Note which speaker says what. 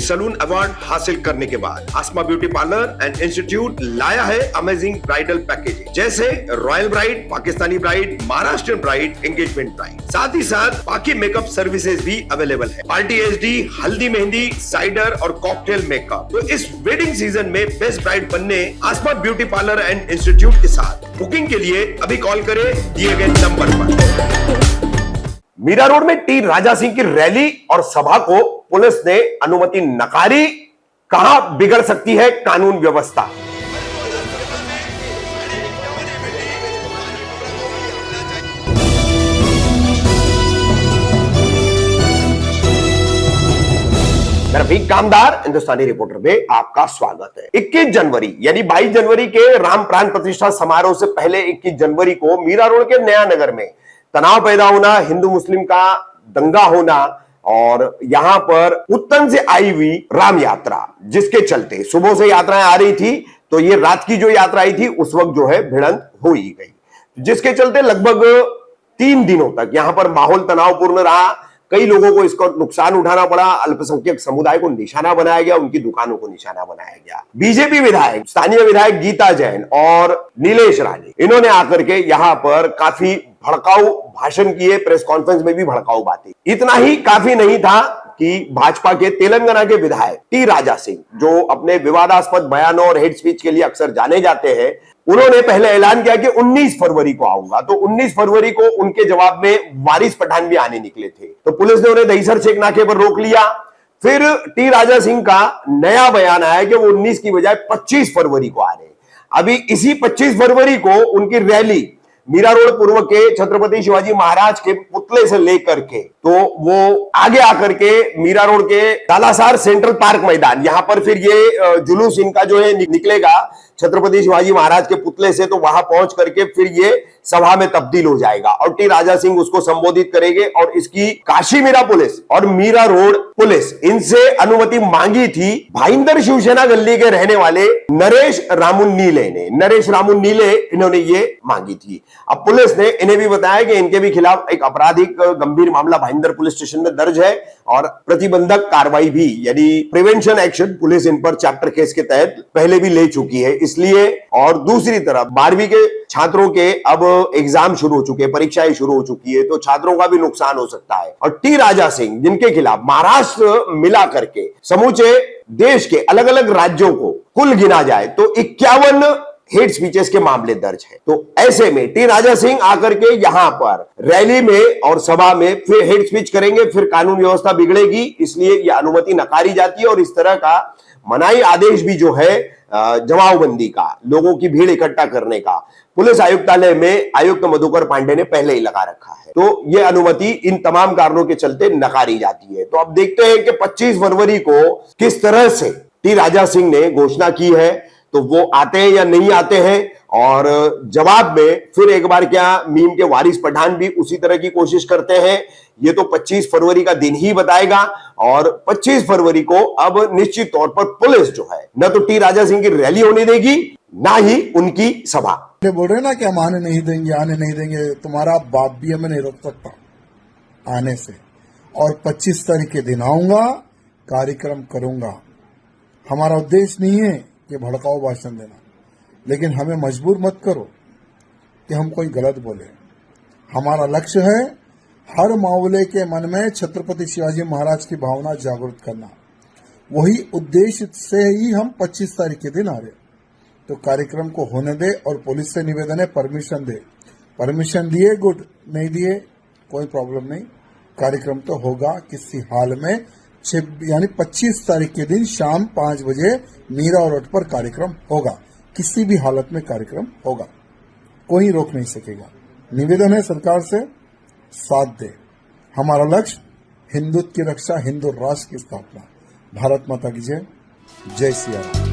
Speaker 1: Salon award हासिल करने के बाद आसमा ब्यूटी पार्लर एंड इंस्टीट्यूट लाया है अमेजिंग ब्राइडल पैकेज, जैसे royal bride, Pakistani bride, Maharashtrian bride, engagement bride. साथ ही साथ बाकी मेकअप सर्विसेज भी अवेलेबल है। पार्टी एचडी, हल्दी मेहंदी, साइडर और कॉकटेल मेकअप। तो इस वेडिंग सीजन में बेस्ट ब्राइड बनने आसमा ब्यूटी पार्लर एंड इंस्टीट्यूट के साथ बुकिंग के लिए अभी कॉल करें दिए गए नंबर पर। मीरा रोड में टी राजा सिंह की रैली और सभा को पुलिस ने अनुमति नकारी। कहां बिगड़ सकती है कानून व्यवस्था। रफीक कामदार हिंदुस्तानी रिपोर्टर में आपका स्वागत है। 21 जनवरी यानी 22 जनवरी के राम प्राण प्रतिष्ठा समारोह से पहले 21 जनवरी को मीरा रोड के नया नगर में तनाव पैदा होना, हिंदू मुस्लिम का दंगा होना और यहां पर उत्तन से आई हुई राम यात्रा, जिसके चलते सुबह से यात्राएं आ रही थी, तो ये रात की जो यात्रा आई थी उस वक्त जो है भिड़ंत हो ही गई, जिसके चलते लगभग 3 दिनों तक यहां पर माहौल तनावपूर्ण रहा। कई लोगों को इसको नुकसान उठाना पड़ा। अल्पसंख्यक समुदाय को निशाना बनाया गया, उनकी दुकानों को निशाना बनाया गया। बीजेपी विधायक, स्थानीय विधायक गीता जैन और नीलेश राणे, इन्होंने आकर के यहां पर काफी भड़काऊ भाषण किए, प्रेस कॉन्फ्रेंस में भी भड़काऊ बातें। इतना ही काफी नहीं था कि भाजपा के तेलंगाना के विधायक टी राजा सिंह, जो अपने विवादास्पद बयानों और हेट स्पीच के लिए अक्सर जाने जाते हैं, उन्होंने पहले ऐलान किया कि 19 फरवरी को आऊंगा। तो 19 फरवरी को उनके जवाब में वारिस पठान भी आने निकले थे, तो पुलिस ने उन्हें दहीसर चेक नाके पर रोक लिया। फिर टी राजा सिंह का नया बयान आया कि वो 19 की बजाय 25 फरवरी को आ रहे हैं। अभी इसी 25 फरवरी को उनकी रैली मीरा रोड पूर्व के छत्रपति शिवाजी महाराज के पुतले से लेकर के, तो वो आगे आकर के मीरा रोड के तालासार सेंट्रल पार्क मैदान, यहां पर फिर ये जुलूस इनका जो है निकलेगा छत्रपति शिवाजी महाराज के पुतले से, तो वहां पहुंच करके फिर ये सभा में तब्दील हो जाएगा और टी राजा सिंह उसको संबोधित करेंगे। और इसकी काशी मीरा पुलिस और मीरा रोड पुलिस, इनसे अनुमति मांगी थी भाईंदर शिवसेना गली के रहने वाले नरेश रामुन नीले ने। नरेश रामुन नीले, इन्होंने ये मांगी थी। अब पुलिस ने इन्हें भी बताया कि इनके भी खिलाफ एक आपराधिक गंभीर मामला भाईंदर पुलिस स्टेशन में दर्ज है और प्रतिबंधक कार्रवाई भी यानी प्रिवेंशन एक्शन पुलिस इन पर चैप्टर केस के तहत पहले भी ले चुकी है। इसलिए, और दूसरी तरफ 12वीं के छात्रों के अब एग्जाम शुरू हो चुके हैं, परीक्षाएं शुरू हो चुकी है, तो छात्रों का भी नुकसान हो सकता है। और टी राजा सिंह, जिनके खिलाफ महाराष्ट्र मिला करके समूचे देश के अलग अलग राज्यों को कुल गिना जाए तो 51 हेट स्पीचेस के मामले दर्ज है। तो ऐसे में टी राजा सिंह आकर के यहां पर रैली में और सभा में फिर हेट स्पीच करेंगे, फिर कानून व्यवस्था बिगड़ेगी, इसलिए यह अनुमति नकारी जाती है। और इस तरह का मनाही आदेश भी जो है जमावबंदी का, लोगों की भीड़ इकट्ठा करने का, पुलिस आयुक्तालय में आयुक्त मधुकर पांडे ने पहले ही लगा रखा है। तो यह अनुमति इन तमाम कारणों के चलते नकारी जाती है। तो अब देखते हैं कि 25 फरवरी को किस तरह से टी राजा सिंह ने घोषणा की है, तो वो आते हैं या नहीं आते हैं। और जवाब में फिर एक बार क्या मीम के वारिस पठान भी उसी तरह की कोशिश करते हैं, ये तो 25 फरवरी का दिन ही बताएगा। और 25 फरवरी को अब निश्चित तौर पर पुलिस जो है न तो टी राजा सिंह की रैली होने देगी, ना ही उनकी सभा।
Speaker 2: बोल रहे ना कि हम आने नहीं देंगे, तुम्हारा बाप भी हमें नहीं रोक सकता आने से। और 25 तारीख के दिन आऊंगा, कार्यक्रम करूंगा। हमारा उद्देश्य नहीं है कि भड़काऊ भाषण देना, लेकिन हमें मजबूर मत करो कि हम कोई गलत बोले। हमारा लक्ष्य है हर मामले के मन में छत्रपति शिवाजी महाराज की भावना जागृत करना। वही उद्देश्य से ही हम 25 तारीख के दिन आ रहे। तो कार्यक्रम को होने दे और पुलिस से निवेदन है परमिशन दे। परमिशन दिए गुड, नहीं दिए कोई प्रॉब्लम नहीं, कार्यक्रम तो होगा किसी हाल में। यानी 25 तारीख के दिन शाम 5 बजे मीरा रोड पर कार्यक्रम होगा, किसी भी हालत में कार्यक्रम होगा, कोई रोक नहीं सकेगा। निवेदन है सरकार से साथ दे। हमारा लक्ष्य हिंदुत्व की रक्षा, हिंदू राष्ट्र की स्थापना। भारत माता की जय, जय सिया राम।